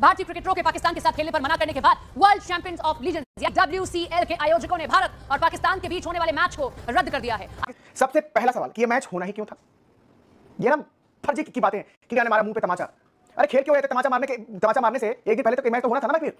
भारतीय क्रिकेटरों के पाकिस्तान के साथ खेलने पर मना करने के बाद वर्ल्ड चैंपियंस ऑफ लीजेंड्स या WCL के आयोजकों ने भारत और पाकिस्तान के बीच होने वाले मैच को रद्द कर दिया है। सबसे पहला सवाल कि ये मैच होना ही क्यों था? ये ना फर्जी की बातें कि हमारा मुंह पे तमाचा। अरे खेल क्यों रहे थे? तमाचा मारने से एक दिन पहले तो मैच तो होना था ना। फिर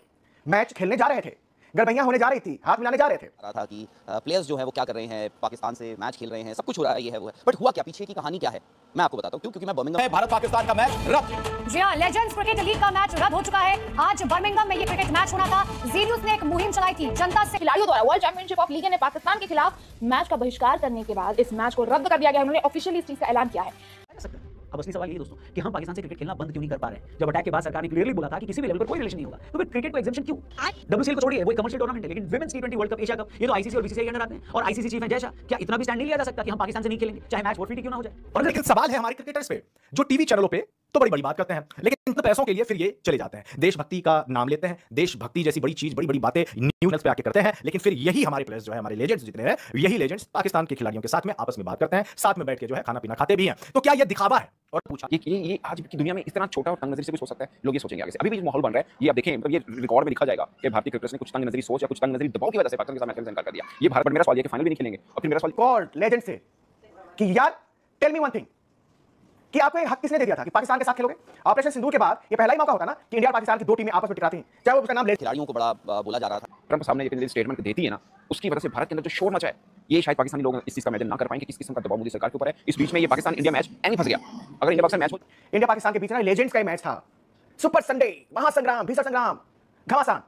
मैच खेलने जा रहे थे, गड़बैयां होने जा रही थी, हाथ मिलाने जा रहे थे। रहा था कि प्लेयर्स जो है वो क्या कर रहे हैं, पाकिस्तान से मैच खेल रहे हैं, सब कुछ हो रहा है, ये है वो है। बट हुआ क्या, पीछे की कहानी क्या है, मैं आपको बताता हूं, क्योंकि मैं बर्मिंघम में भारत पाकिस्तान का मैच रद्द। जी हां, लेजेंड्स क्रिकेट लीग का मैच रद्द हो चुका है। आज बर्मिंघम में ये क्रिकेट मैच होना था। जी न्यूज़ ने एक मुहिम चलाई थी जनता से। खिलाड़ियों द्वारा वर्ल्ड चैंपियनशिप ऑफ लीग ने पाकिस्तान के खिलाफ मैच का बहिष्कार करने के बाद इस मैच को रद्द कर दिया गया है। उन्होंने ऑफिशियली इस चीज का ऐलान किया है। अब असली सवाल ये दोस्तों कि हम पाकिस्तान से क्रिकेट खेलना बंद क्यों नहीं कर पा रहे हैं? जब अटैक के बाद सरकार ने क्लियरली बोला था कि किसी भी लेवल पर कोई रिलेशन नहीं होगा, तो फिर क्रिकेट को एग्जेम्पशन क्यों? WCL को छोड़िए, वो एक कमर्शियल टूर्नामेंट है, लेकिन women's T20 world cup, Asia cup, ये तो ICC और BCCI के अंडर आते हैं। और ICC चीफ है जयशाह, क्या इतना भी स्टैंड नहीं लिया जा सकता कि हम पाकिस्तान से नहीं खेलेंगे, चाहे मैच वोट क्यों ना हो जाए? और लेकिन सवाल है हमारे क्रिकेटर्स पे, जो टीवी चैनलों पे तो बड़ी बात करते हैं, लेकिन इन पैसों के लिए फिर ये चले जाते हैं, देशभक्ति का नाम लेते हैं, देशभक्ति जैसी बड़ी चीज, बड़ी बातें न्यूज़ पे आके करते हैं, लेकिन फिर यही हमारे प्लेयर्स जो है, हमारे लेजेंड्स जितने हैं, यही लेजेंड्स पाकिस्तान के खिलाड़ियों के साथ में आपस में बात करते हैं, साथ में बैठ के जो है खाना पीना खाते भी हैं। तो क्या ये दिखावा है? और पूछा ये आज की दुनिया में इस तरह छोटा और तंग नजरी से भी सोच सकता है? लोग ये सोचेंगे आगे से। अभी भी माहौल बन रहा है, ये आप देखें, मतलब ये रिकॉर्ड में लिखा जाएगा कि भारतीय क्रिकेटर्स ने कुछ तंग नजरी सोच या कुछ तंग नजरी दबाव की वजह से पाकिस्तान के साथ मैच खेलने से इनकार कर दिया। ये भारत, मेरा सवाल ये कि फाइनल भी नहीं खेलेंगे। और फिर मेरा सवाल कॉल्ड लेजेंड से कि यार टेल मी वन थिंग, कि आपको ये हक किसने दे दिया था कि पाकिस्तान के साथ खेलोगे? ऑपरेशन सिंदूर के बाद ये पहला ही मौका होता ना कि इंडिया और पाकिस्तान की दो टीमें आपस में टकराती हैं, चाहे वो उसका नाम ले। खिलाड़ियों को बड़ा बोला जा रहा था। ट्रंप सामने ये स्टेटमेंट देती है ना, उसकी वजह से भारत के अंदर जो शोर मचा है, ये शायद पाकिस्तानी लोग इस चीज का इमेजिन ना कर पाएंगे, किस किस्म का दबाव मोदी सरकार के ऊपर है। इस बीच में ये पाकिस्तान इंडिया मैच नहीं फंस गया। अगर इंडिया पाकिस्तान मैच हो, इंडिया पाकिस्तान के बीच ना लेजेंड्स का मैच था, सुपर संडे, महासंग्राम, भीषण संग्राम, घमासान,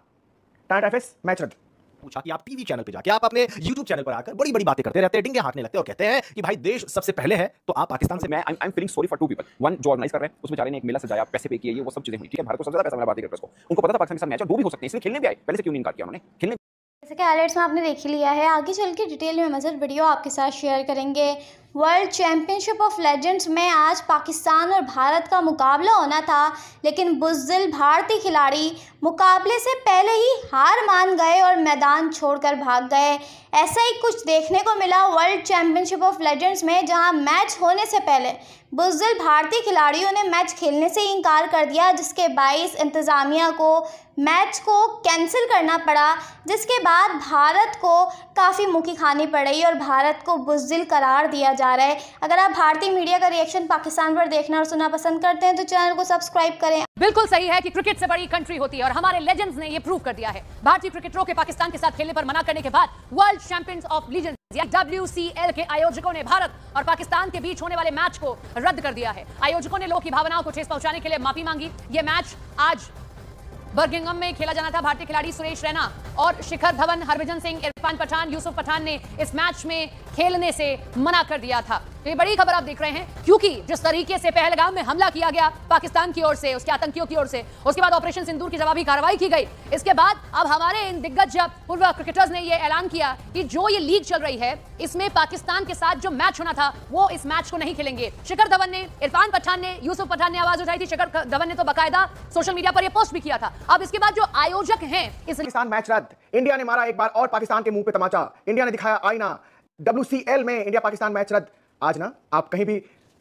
टाइटफेस मैच रद्द। पूछा कि आप टीवी चैनल पे जाके, आप अपने YouTube चैनल पर आकर बड़ी बातें करते रहते हैं, डिंगे हाँकने लगते हैं और कहते हैं कि भाई देश सबसे पहले है, तो आप पाकिस्तान से। मैं I am feeling sorry for two people. One जो ऑर्गेनाइज कर रहे हैं, उस बेचारे ने एक मेला सजाया, पैसे पे किए, ये वो सब चीजें हुई, ठीक है। भारत को सबसे ज्यादा पैसा मिला भारतीय क्रिकेटर्स को। उनको पता था पाकिस्तान के साथ मैच और वो भी हो सकते हैं, इसलिए खेलने भी आए। पहले से क्यों नहीं इनकार किया उन्होंने? खेलने जैसे कि हाइलाइट्स में आपने देख ही लिया है, आगे चल के डिटेल में मज़ेदार वीडियो आपके साथ शेयर करेंगे। वर्ल्ड चैंपियनशिप ऑफ लेजेंड्स में आज पाकिस्तान और भारत का मुकाबला होना था, लेकिन बुज़दिल भारतीय खिलाड़ी मुकाबले से पहले ही हार मान गए और मैदान छोड़कर भाग गए। ऐसा ही कुछ देखने को मिला वर्ल्ड चैंपियनशिप ऑफ लेजेंड्स में, जहां मैच होने से पहले बुज़दिल भारतीय खिलाड़ियों ने मैच खेलने से इनकार कर दिया, जिसके बाइस इंतज़ामिया को मैच को कैंसिल करना पड़ा, जिसके बाद भारत को काफ़ी मुखी खानी पड़ी और भारत को बुज़दिल करार दिया जा रहा है। अगर आप भारतीय मीडिया का रिएक्शन पाकिस्तान पर देखना और सुनना पसंद करते हैं तो चैनल को सब्सक्राइब करें। बिल्कुल सही है कि क्रिकेट से बड़ी कंट्री होती है और हमारे लेजेंड्स ने ये प्रूव कर दिया है। भारतीय क्रिकेटरों के पाकिस्तान के साथ खेलने पर मना करने के बाद वर्ल्ड चैंपियंस ऑफ लीजेंड्स या WCL के आयोजकों ने भारत और पाकिस्तान के बीच होने वाले मैच को रद्द कर दिया है। आयोजकों ने लोगों की भावनाओं को ठेस पहुंचाने के लिए माफी मांगी। ये मैच आज बर्मिंघम में खेला जाना था। भारतीय खिलाड़ी सुरेश रैना और शिखर धवन, हरभजन सिंह, इरफान पठान, यूसुफ पठान ने इस मैच में खेलने से मना कर दिया था। तो ये बड़ी खबर आप देख रहे हैं, क्योंकि जिस तरीके से पहलगाम में हमला किया गया पाकिस्तान की ओर से, उसके आतंकियों की ओर से, उसके बाद ऑपरेशन सिंदूर की जवाबी कार्रवाई की गई। इसके बाद अब हमारे इन दिग्गज पूर्व क्रिकेटर्स ने यह ऐलान किया कि जो ये लीग चल रही है, इसमें पाकिस्तान के साथ जो मैच होना था वो इस मैच को नहीं खेलेंगे। शिखर धवन ने, इरफान पठान ने, यूसुफ पठान ने आवाज उठाई थी। शिखर धवन ने तो बाकायदा सोशल मीडिया पर यह पोस्ट भी किया था। अब इसके बाद जो आयोजक हैं इस पाकिस्तान मैच रद्द। इंडिया ने मारा एक बार और पाकिस्तान के मुंह पे तमाचा, इंडिया ने दिखाया आईना। WCL में इंडिया पाकिस्तान मैच रद्द। आज ना आप कहीं भी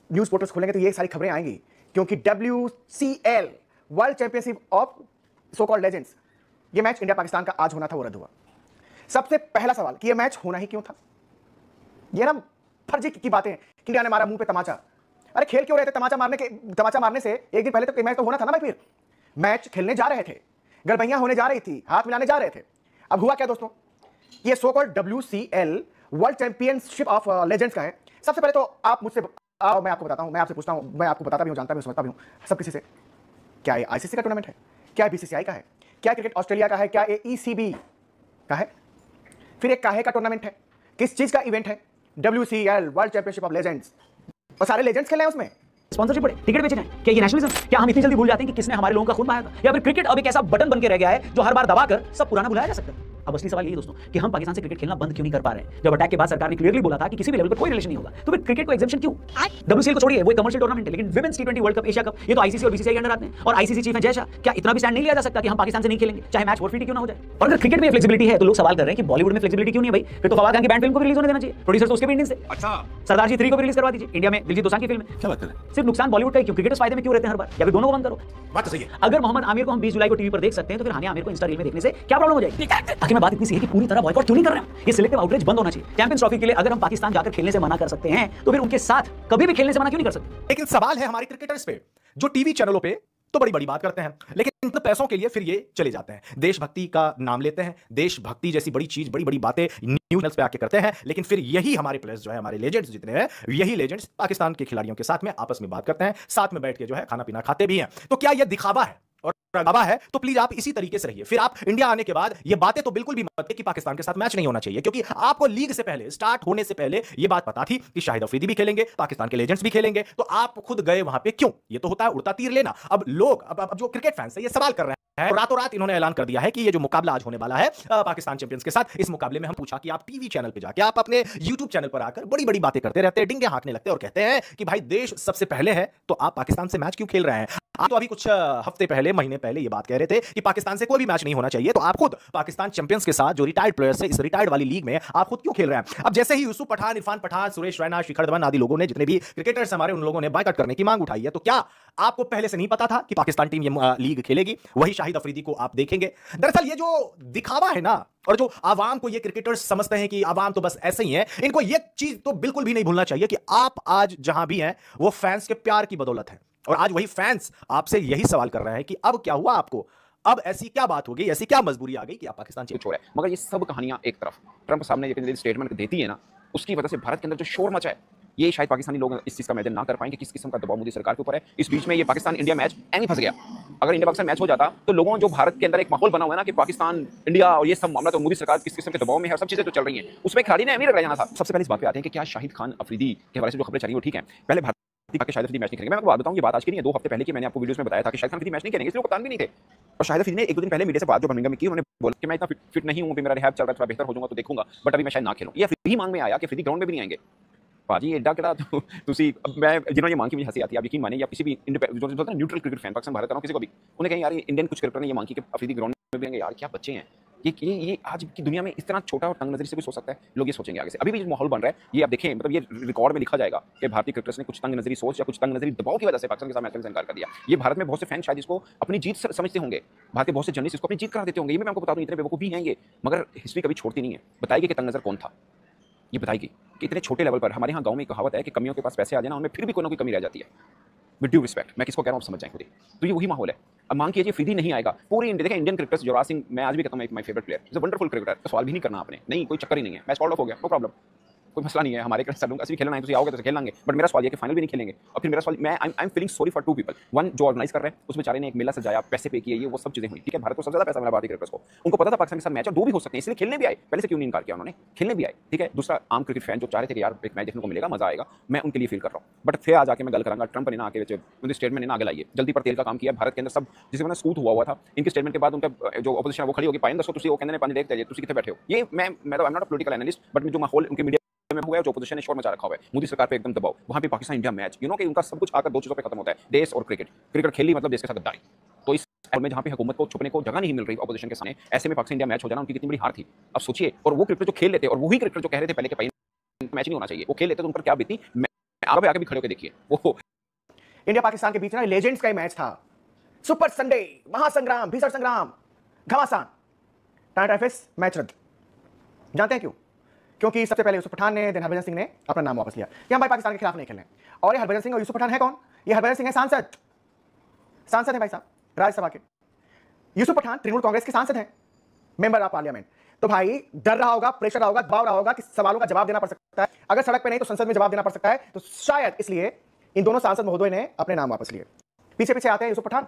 न्यूज पोर्टल्स खोलेंगे तो ये सारी खबरें आएंगी, क्योंकि WCL world championship of so called legends, ये मैच इंडिया पाकिस्तान का आज होना था, वो रद्द हुआ। सबसे पहला सवाल कि ये मैच होना ही क्यों था? ये ना फर्जी की बातें कि इंडिया ने मारा मुंह पे तमाचा। अरे खेल क्यों रहे थे? तमाचा मारने से एक दिन पहले तो मैच तो होना था ना। फिर मैच खेलने जा रहे थे, गड़बैयां होने जा रही थी, हाथ मिलाने जा रहे थे। अब हुआ क्या दोस्तों? ये so called WCL world championship of legends का है। सबसे पहले तो आप मुझसे मैं आपको बताता हूं, मैं आपसे पूछता हूं, मैं आपको बताता भी हूं, जानता भी हूं, समझता भी हूं सब किसी से। क्या ये ICC का टूर्नामेंट है? क्या BCCI का है? क्या क्रिकेट ऑस्ट्रेलिया का है? क्या ये ECB का है? फिर एक काहे का टूर्नामेंट है? किस चीज का इवेंट है? WCL world championship of legends, और सारे लेजेंड्स खेल रहे हैं उसमें। स्पॉन्सरशिप पड़े, टिकट बेचे जाएं, क्या ये नेशनलिज्म? क्या हम इतनी जल्दी भूल जाते हैं कि किसने हमारे लोगों का खून बहाया था? या फिर क्रिकेट अब एक ऐसा बटन बन के रह गया है जो हर बार दबाकर सब पुराना भुलाया जा सकता है? अब असली सवाल यही दोस्तों कि हम पाकिस्तान से क्रिकेट खेलना बंद क्यों नहीं कर पा रहे हैं। जब अटैक के बाद सरकार ने क्लियरली बोला था कि किसी भी लेवल पर कोई रिलेशन नहीं होगा, तो फिर क्रिकेट को एग्जेम्पशन क्यों? WCL को छोड़िए, वो एक कमर्शियल टूर्नामेंट है, लेकिन women's T20 world cup, Asia cup, ये तो ICC और BCCI के अंडर आते हैं। और ICC चीफ है जय शाह, क्या इतना भी स्टैंड नहीं लिया जा सकता कि हम पाकिस्तान से नहीं खेलेंगे, चाहे मैच फोरफीट क्यों ना हो जाए? और अगर क्रिकेट में फ्लेक्सिबिलिटी है तो लोग सवाल कर रहे हैं कि बॉलीवुड में फ्लेक्सिबिलिटी क्यों नहीं है भाई? फिर तो फवाद खान की बैंड फिल्म को रिलीज होने देना चाहिए, प्रोड्यूसर तो उसके भी इंडियन से। अच्छा, सरदार जी 3 को भी रिलीज करवा दीजिए, इंडिया में दिलजीत दोसांझ की फिल्म है। क्या बात कर रहे हैं? सिर्फ नुकसान बॉलीवुड का ही क्यों? क्रिकेटर्स फायदे में क्यों रहते हैं हर बार? या फिर दोनों को बंद करो। बात तो सही है। अगर मोहम्मद आमिर को हम 20 जुलाई को टीवी पर देख सकते हैं, तो फिर हानिया आमिर को इंस्टा रील में देखने से क्या प्रॉब्लम हो जाएगी? आखिर में बात इतनी सी है कि पूरी तरह बॉयकॉट क्यों नहीं कर रहे हैं? ये सिलेक्टिव आउटरीच बंद होना चाहिए। चैंपियंस ट्रॉफी के लिए अगर हम पाकिस्तान जाकर खेलने से मना कर सकते हैं, तो फिर उनके साथ कभी भी खेलने से मना क्यों नहीं कर सकते? लेकिन सवाल है हमारे क्रिकेटर्स पे, जो टीवी चैनलों पे तो बड़ी बड़ी बात करते हैं, लेकिन पैसों के लिए फिर ये चले जाते हैं, देशभक्ति का नाम लेते हैं, देशभक्ति जैसी बड़ी चीज, बड़ी बड़ी बातें न्यूज चैनल्स पे आके करते हैं, लेकिन फिर यही हमारे प्लेयर्स जो है, हमारे लेजेंड्स जितने हैं, यही लेजेंड्स पाकिस्तान के खिलाड़ियों के साथ में आपस में बात करते हैं, साथ में बैठ के जो है खाना पीना खाते भी हैं। तो क्या यह दिखावा है? और दिखावा है तो प्लीज आप इसी तरीके से रहिए। फिर आप इंडिया आने के बाद ये बातें तो बिल्कुल भी मत कि पाकिस्तान के साथ मैच नहीं होना चाहिए, क्योंकि आपको लीग से पहले, स्टार्ट होने से पहले ये बात पता थी कि शाहिद अफरीदी भी खेलेंगे, पाकिस्तान के लेजेंड्स भी खेलेंगे, तो आप खुद गए वहां पे क्यों? ये तो होता है उड़ता तीर लेना। अब लोग, अब जो क्रिकेट फैंस है ये सवाल कर रहे हैं, रातों रात इन्होंने ऐलान कर दिया है कि ये जो मुकाबला आज होने वाला है पाकिस्तान चैंपियंस के साथ, इस मुकाबले में हम पूछा कि आप टीवी चैनल पे जाके, आप अपने यूट्यूब चैनल पर आकर बड़ी बड़ी बातें करते रहते हैं, डिंगे हाँकने लगते हैं और कहते हैं कि भाई देश सबसे पहले है, तो आप पाकिस्तान से मैच क्यों खेल रहे हैं? आप तो अभी कुछ हफ्ते पहले, महीने पहले ये बात कह रहे थे कि पाकिस्तान से कोई भी मैच नहीं होना चाहिए, तो आप खुद पाकिस्तान चैंपियंस के साथ, जो रिटायर्ड प्लेयर्स है, इस रिटायर्ड वाली लीग में आप खुद क्यों खेल रहे हैं? अब जैसे ही यूसुफ पठान, इरफान पठान, सुरेश रैना, शिखर धवन आदि लोगों ने, जितने भी क्रिकेटर्स हमारे, उन लोगों ने बायकॉट करने की मांग उठाई है, तो क्या आपको पहले से नहीं पता था कि पाकिस्तान टीम ये लीग खेलेगी? वही शाहिद अफरीदी को आप देखेंगे। दरअसल ये जो दिखावा है ना, और जो आवाम को ये क्रिकेटर्स समझते हैं कि आवाम तो बस ऐसे ही है, इनको ये चीज तो बिल्कुल भी नहीं भूलना चाहिए कि आप आज जहां भी हैं वो फैंस के प्यार की बदौलत है। और आज वही फैंस आपसे यही सवाल कर रहे हैं कि अब क्या हुआ आपको? अब ऐसी क्या बात हो गई, ऐसी क्या मजबूरी आ गई कि आप पाकिस्तान कुछ हो रहा है? मगर ये सब कहानियां एक तरफ, ट्रंप सामने ये स्टेटमेंट देती है ना, उसकी वजह से भारत के अंदर जो शोर मचा है, ये शायद पाकिस्तानी लोग इस चीज का मैदान ना कर पाएंगे, किस किस्म का दबाव मोदी सरकार के ऊपर है। इस बीच में ये पाकिस्तान इंडिया मैच एंग फंस गया। अगर इंडिया पाकिस्तान मैच हो जाता तो लोगों, जो भारत के अंदर एक माहौल बना हुआ है ना कि पाकिस्तान इंडिया और ये सब मामला, तो मोदी सरकार किस किस्म के दबाव में है, सब चीजें जो चल रही हैं, उसमें खिलाड़ी ने अमीर रह जाना था। सबसे पहले इस बात पे आते हैं कि क्या शाहिद खान अफरीदी के हवाले से जो खबरें चली वो ठीक है? पहले भारत के शाहिद अफरीदी मैच नहीं खेलेंगे। मैं आपको बात बताऊं, ये बात आज की नहीं है, 2 हफ्ते पहले की मैंने आपको वीडियोस में बताया था कि शाहिद खान अफरीदी मैच नहीं खेलेंगे, इसलिए वो कप्तान भी नहीं थे। और शाहिद अफरीदी ने 1-2 दिन पहले मीडिया से बात जो बर्मिंघम में की, उन्होंने बोला कि मैं इतना फिट नहीं हूं, मेरा रिहैब चल रहा है, थोड़ा बेहतर हो जाऊंगा तो देखूंगा, बट अभी मैं शायद ना खेलूं। ये अफरीदी मांग में आया कि अफरीदी ग्राउंड में भी नहीं आएंगे। भाजी एडा केड़ा तुसी, मैं जिन्होंने ये मांग की, मुझे हंसी आती है। आप यकीन माने, या किसी भी neutral cricket fan, Pakistan Bharat का किसी को भी, उन्हें कहीं यार इंडियन कुछ क्रिकेटर ने ये मांग की कि अफरीदी ग्राउंड में भी आएंगे, यार क्या बच्चे हैं ये आज की दुनिया में इस तरह छोटा और तंग नजरी से भी सोच सकता है? लोग ये सोचेंगे आगे से। अभी भी जो माहौल बन रहा है, ये आप देखें, मतलब ये रिकॉर्ड में लिखा जाएगा कि भारतीय क्रिकेटर्स ने कुछ तंग नजरी सोच या कुछ तंग नजरी दबाव की वजह से पाकिस्तान के साथ मैच से इनकार कर दिया। ये भारत में बहुत से फैन शायद इसको अपनी जीत समझते होंगे, भारत के बहुत से जर्नलिस्ट इसको अपनी जीत करा देते होंगे। ये मैं आपको बता दूं, इतने बेवकूफ भी हैं ये, मगर हिस्ट्री कभी छोड़ती नहीं है। बताएगी कि तंग नजर कौन था, ये बताएगी कि इतने छोटे लेवल पर। हमारे यहाँ गांव में कहावत है कि कमियों के पास पैसे आ जाए ना, उनमें फिर भी कोई ना कोई कमी रह जाती है। विद ड्यू रिस्पेक्ट, मैं किसको कह रहा हूँ आप समझ जाएं खुद ही। तो ये वही माहौल है। अब मांग कीजिए अफरीदी नहीं आएगा, पूरी इंडिया, देखिए इंडियन क्रिकेटर्स, युवराज सिंह, मैं आज भी कहता हूँ my favourite player, is a wonderful cricketer, तो सवाल भी नहीं करना आपने, नहीं कोई चक्कर ही नहीं है, मैच कॉल्ड ऑफ हो गया, नो प्रॉब्लम, कोई मसला नहीं है। हमारे भी खेलना है तो आओगे तो खेल लेंगे, बट मेरा सवाल ये कि फाइनल भी नहीं खेलेंगे। और फिर मेरा सवाल, मैं I am feeling sorry for 2 people. One, जो ऑर्गेनाइज कर रहे हैं, उस बेचारे ने एक मेला सजाया, पैसे पे किए, ये वो सब चीजें हुई, ठीक है। भारत को सबसे ज्यादा पैसा मिला भारतीय क्रिकेटर्स को, उनको पता था पाकिस्तान के साथ मैच और 2 भी हो सकते हैं, इसलिए खेलने भी आए। पहले से क्यों नहीं इनकार किया उन्होंने? खेलने भी आए, ठीक है। दूसरा, आम क्रिकेट फैन जो चाह रहे थे कि यार एक मैच देखने को मिलेगा, मजा आएगा, मैं उनके लिए फील कर रहा हूँ। बट फिर आज आके मैं गल करांगा, ट्रंप ने ना आके उनके स्टेटमेंट ने ना आगे लाइए, जल्दी पर तेल का काम किया भारत के अंदर। सब जिसे मैंने सूट हुआ था इनके स्टेटमेंट के बाद, उनका जो अपोजिशन वो खड़ी होगी, पाइन दसो तुसी, वो कहने पानी देखते तुसी कितने बैठे हो। ये मैं तो I am not a political analyst, but जो माहौल उनके मीडिया में हुआ है, जो अपोजिशन ने शोर मचा रखा हुआ है, मोदी सरकार पे एकदम दबाव, वहां पे Pakistan India match, you know कि उनका सब कुछ आकर 2 चीजों पे खत्म होता है, देश और क्रिकेट। क्रिकेट खेली मतलब देश के साथ गद्दारी। तो इस में जहां पे हुकूमत को छुपने को जगह नहीं मिल रही अपोजिशन के सामने, ऐसे में पाकिस्तान इंडिया मैच हो जाना उनकी कितनी बड़ी हार थी। अब सोचिए, और वो क्रिकेटर जो खेल लेते, और वही क्रिकेटर जो कह रहे थे पहले कि मैच नहीं होना चाहिए, वो खेल लेते तो उन पर क्या बीती, मैं आगे भी खड़े होकर देखिए। वो इंडिया पाकिस्तान के बीच ना लेजेंड्स का मैच था, सुपर संडे, महासंग्राम, भीषण संग्राम, घमासान, टाइटफिस मैच रद्द। जानते हैं क्यों? क्योंकि सबसे पहले यूसुफ पठान ने, देन हरभजन सिंह ने अपना नाम वापस लिया कि हम भाई पाकिस्तान के खिलाफ नहीं खेलने। और ये हरभजन सिंह और यूसुफ पठान है कौन? ये हरभजन सिंह है सांसद है भाई साहब, राज्यसभा के। यूसुफ पठान तृणमूल कांग्रेस के सांसद हैं, मेंबर ऑफ पार्लियामेंट। तो भाई डर रहा होगा, प्रेशर रहा होगा, दबाव रहा होगा कि सवालों का जवाब देना पड़ सकता है, अगर सड़क पे नहीं तो संसद में जवाब देना पड़ सकता है। तो शायद इसलिए इन दोनों सांसद महोदय ने अपने नाम वापस लिए। पीछे पीछे आते हैं यूसुफ पठान,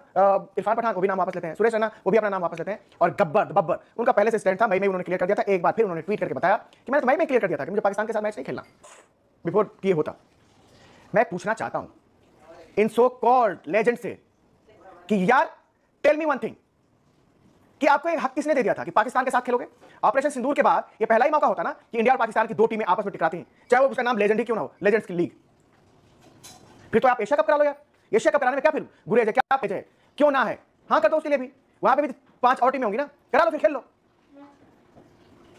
इरफान पठान, वो भी नाम वापस लेते हैं, सुरेश रैना वो भी अपना नाम वापस लेते हैं। और गब्बर उनका पहले से स्टैंड था, मई में उन्होंने क्लियर कर दिया था। एक बार फिर उन्होंने ट्वीट करके बताया कि मैंने तो मई में क्लियर कर दिया था कि मुझे पाकिस्तान के साथ मैच नहीं खेलना, बिफोर ये होता। मैं पूछना चाहता हूं इन सो कॉल्ड लेजेंड से कि यार टेल मी वन थिंग, कि आपको एक हक किसने दे दिया था कि पाकिस्तान के साथ खेलोगे? ऑपरेशन सिंदूर के बाद ये पहला ही मौका होता ना कि इंडिया और पाकिस्तान की दो टीमें आपस में टकराती हैं, चाहे वो उसका नाम लेजेंड ही क्यों ना हो, लेजेंड्स की लीग। फिर तो आप एशिया कप करा लो यार। एशिया कप कराने में क्या फिर गुरेज है, क्या पेज है, क्यों ना है? हाँ कर दो उसके लिए भी, वहां पे भी 5 और टीमें होंगी ना, करा लो, फिर खेल लो।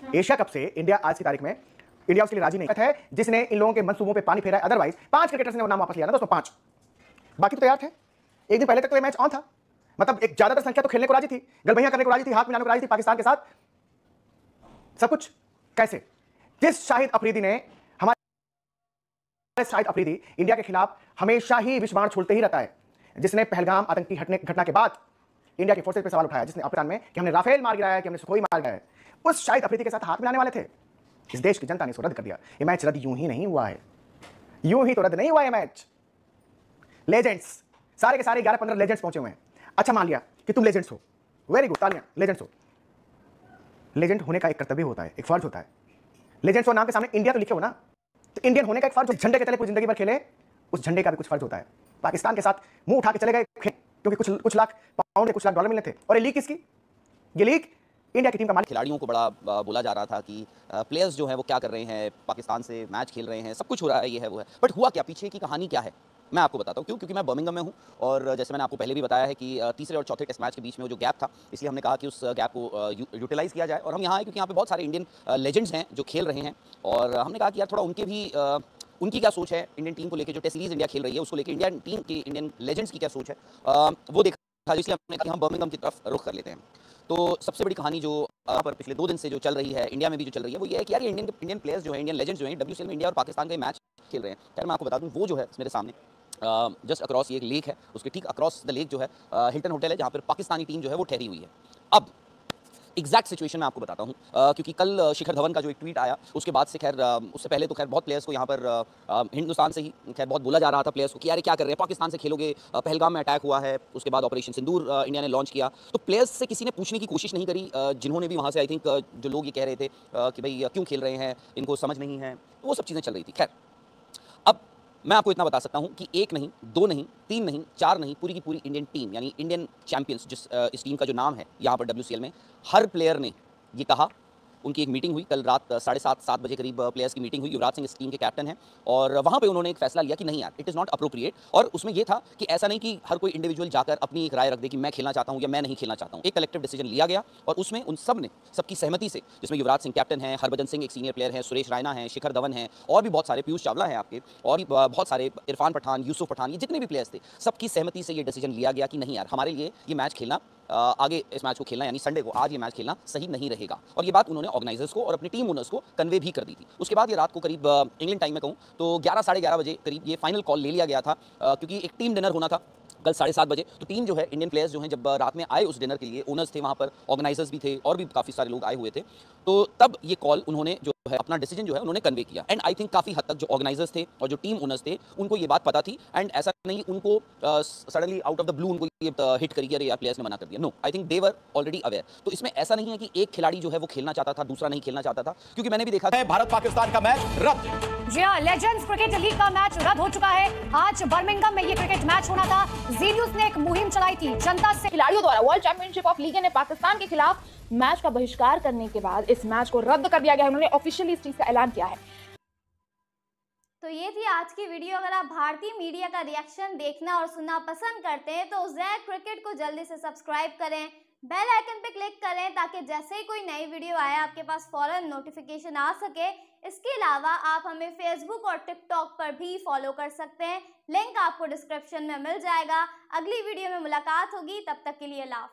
एशिया कप से इंडिया आज की तारीख में इंडिया उसके लिए राजी नहीं है, जिसने इन लोगों के मंसूबों पे पानी फेरा है। अदरवाइज 5 क्रिकेटर्स ने वो नाम वापस लिया ना दोस्तों, 5, बाकी तो तैयार थे। एक दिन पहले तक तो ये मैच ऑन था, मतलब एक ज्यादातर संख्या तो खेलने को राजी थी, गलबैया करने को राजी थी, हाथ मिलाने को राजी थी पाकिस्तान के साथ। सब कुछ कैसे? जिस शाहिद अफरीदी ने, हमारे शाहिद अफरीदी इंडिया के खिलाफ हमेशा ही विषबाण छोड़ते ही रहता है, जिसने पहलगाम आतंकी घटना के बाद इंडिया की फोर्सेज पे सवाल उठाया, जिसने अफगान में कि हमने राफेल मार गिराया, कि हमने सुखोई मार गिराया, उस शाहिद अफरीदी के साथ हाथ मिलाने वाले थे। इस देश की जनता ने इसको रद्द कर दिया। ये मैच रद्द यूं ही नहीं हुआ है, यूं ही तो रद्द नहीं हुआ है मैच। लेजेंड्स सारे के सारे 11-15 लेजेंड्स पहुंचे हुए हैं। अच्छा मान लिया कि तुम लेजेंड्स हो, वेरी गुड, तालियां, लेजेंड्स हो। लेजेंड होने का एक कर्तव्य होता है, एक फर्ज होता है। लेजेंड्स हो नाम के सामने इंडिया तो लिखे हो ना, तो इंडियन होने का एक फर्ज, झंडे के तले पूरी जिंदगी भर खेले, उस झंडे का भी कुछ फर्ज होता है। पाकिस्तान के साथ मुंह उठा के चले गए क्योंकि कुछ लाख पाउंड या कुछ लाख डॉलर मिलने थे। और ये लीग किसकी? ये लीग इंडिया की टीम का मालिक। खिलाड़ियों को बड़ा बोला जा रहा था कि प्लेयर्स जो हैं वो क्या कर रहे हैं, पाकिस्तान से मैच खेल रहे हैं, सब कुछ हो रहा है, ये है वो है। बट हुआ क्या, पीछे की कहानी क्या है, मैं आपको बताता हूँ। क्यों? क्योंकि मैं बर्मिंघम में हूँ और जैसे मैंने आपको पहले भी बताया है कि तीसरे और चौथे टेस्ट मैच के बीच में वो जो गैप था, इसलिए हमने कहा कि उस गैप को यूटिलाइज़ किया जाए। और हम यहाँ आए क्योंकि यहाँ पे बहुत सारे इंडियन लेजेंड्स हैं जो खेल रहे हैं, और हमने कहा कि यार थोड़ा उनके भी उनकी क्या सोच है इंडियन टीम को लेकर, जो टेस्ट सीरीज इंडिया खेल रही है उसको लेकर इंडियन टीम की, इंडियन लेजेंड्स की क्या सोच है, वो देखा, इसलिए हमने कहा कि हम बर्मिंघम की तरफ रुख कर लेते हैं। तो सबसे बड़ी कहानी जो यहाँ पर पिछले 2 दिन से जो चल रही है, इंडिया में भी जो चल रही है, वो ये है कि यार ये इंडियन प्लेयर्स जो हैं, इंडियन लेजेंड्स जो हैं, WCL में इंडिया और पाकिस्तान का मैच खेल रहे हैं। यार मैं आपको बता दूँ, वो जो है मेरे सामने जस्ट अक्रॉस ये एक लेक है, उसके ठीक अक्रॉस द लेक जो है हिल्टन होटल है, जहाँ पर पाकिस्तानी टीम जो है वो ठहरी हुई है। अब एग्जैक्ट सिचुएशन मैं आपको बताता हूँ, क्योंकि कल शिखर धवन का जो एक ट्वीट आया, उसके बाद से खैर उससे पहले तो खैर बहुत प्लेयर्स को यहाँ पर हिंदुस्तान से ही खैर बहुत बोला जा रहा था प्लेयर्स को कि यार क्या कर रहे हैं, पाकिस्तान से खेलोगे, पहलगाम में अटैक हुआ है, उसके बाद ऑपरेशन सिंदूर इंडिया ने लॉन्च किया। तो प्लेयर्स से किसी ने पूछने की कोशिश नहीं करी, जिन्होंने भी वहाँ से आई थिंक जो लोग ये कह रहे थे कि भाई क्यों खेल रहे हैं, इनको समझ नहीं है, वो सब चीज़ें चल रही थी। खैर अब मैं आपको इतना बता सकता हूं कि 1 नहीं, 2 नहीं, 3 नहीं, 4 नहीं, पूरी की पूरी इंडियन टीम, यानी इंडियन चैंपियंस, जिस इस टीम का जो नाम है यहाँ पर WCL में, हर प्लेयर ने ये कहा। उनकी एक मीटिंग हुई कल रात 7:30 बजे करीब, प्लेयर्स की मीटिंग हुई। युवराज सिंह इस टीम के कैप्टन हैं, और वहाँ पे उन्होंने एक फैसला लिया कि नहीं यार, इट इज़ नॉट अप्रोप्रिएट। और उसमें ये था कि ऐसा नहीं कि हर कोई इंडिविजुअल जाकर अपनी एक राय रख दे कि मैं खेलना चाहता हूँ या मैं नहीं खेलना चाहता हूँ। एक कलेक्टिव डिसीजन लिया गया, और उसमें उन सब ने, सबकी सहमति से, जिसमें युवराज सिंह कैप्टन हैं, हरभजन सिंह एक सीनियर प्लेयर हैं, सुरेश रायना हैं, शिखर धवन हैं, और भी बहुत सारे, पीयूष चावला हैं आपके, और भी बहुत सारे, इरफान पठान, यूसुफ पठान, ये जितने भी प्लेयर्स थे, सबकी सहमति से ये डिसीजन लिया गया कि नहीं यार, हमारे लिए ये मैच खेलना, आगे इस मैच को खेलना, यानी संडे को आज ये मैच खेलना सही नहीं रहेगा। और ये बात उन्होंने ऑर्गेनाइजर्स को और अपनी टीम ओनर्स को कन्वे भी कर दी थी। उसके बाद ये रात को करीब इंग्लैंड टाइम में कहूँ तो 11 साढ़े 11 बजे करीब ये फाइनल कॉल ले लिया गया था, क्योंकि एक टीम डिनर होना था कल 7:30 बजे। तो टीम जो है, इंडियन प्लेयर्स जो हैं, जब रात में आए उस डिनर के लिए, ओनर्स थे वहाँ पर, ऑर्गेनाइजर्स भी थे, और भी काफ़ी सारे लोग आए हुए थे, तो तब ये कॉल उन्होंने जो है, अपना डिसीजन जो है उन्होंने कन्वे किया। एंड आई थिंक काफ़ी हद तक जो ऑर्गेनाइजर्स थे और जो टीम ओनर्स थे, उनको ये बात पता थी, एंड ऐसा नहीं उनको suddenly out of the blue उनको ये हिट करी अरे यार प्लेयर्स ने मना कर दिया। No, I think they were already aware. तो इसमें ऐसा नहीं है कि एक खिलाड़ी जो है वो खेलना चाहता था, दूसरा नहीं खेलना चाहता था, क्योंकि मैंने भी देखा था भारत पाकिस्तान का मैच रद्द। जी हाँ, लेजेंड्स क्रिकेट लीग का मैच रद्द हो चुका है। आज बर्मिंघम में ये क्रिकेट मैच होना था। जी न्यूज़ ने एक मुहिम चलाई थी जनता से। खिलाड़ियों द्वारा वर्ल्ड चैंपियनशिप ऑफ लीग ने पाकिस्तान के खिलाफ मैच का बहिष्कार करने के बाद इस मैच को रद्द कर दिया गया है। उन्होंने ऑफिशियली इस चीज का ऐलान किया है। तो ये थी आज की वीडियो। अगर आप भारतीय मीडिया का रिएक्शन देखना और सुनना पसंद करते हैं तो ज़ैक क्रिकेट को जल्दी से सब्सक्राइब करें, बेल आइकन पे क्लिक करें, ताकि जैसे ही कोई नई वीडियो आए आपके पास फौरन नोटिफिकेशन आ सके। इसके अलावा आप हमें फेसबुक और टिकटॉक पर भी फॉलो कर सकते हैं, लिंक आपको डिस्क्रिप्शन में मिल जाएगा। अगली वीडियो में मुलाकात होगी, तब तक के लिए लाभ।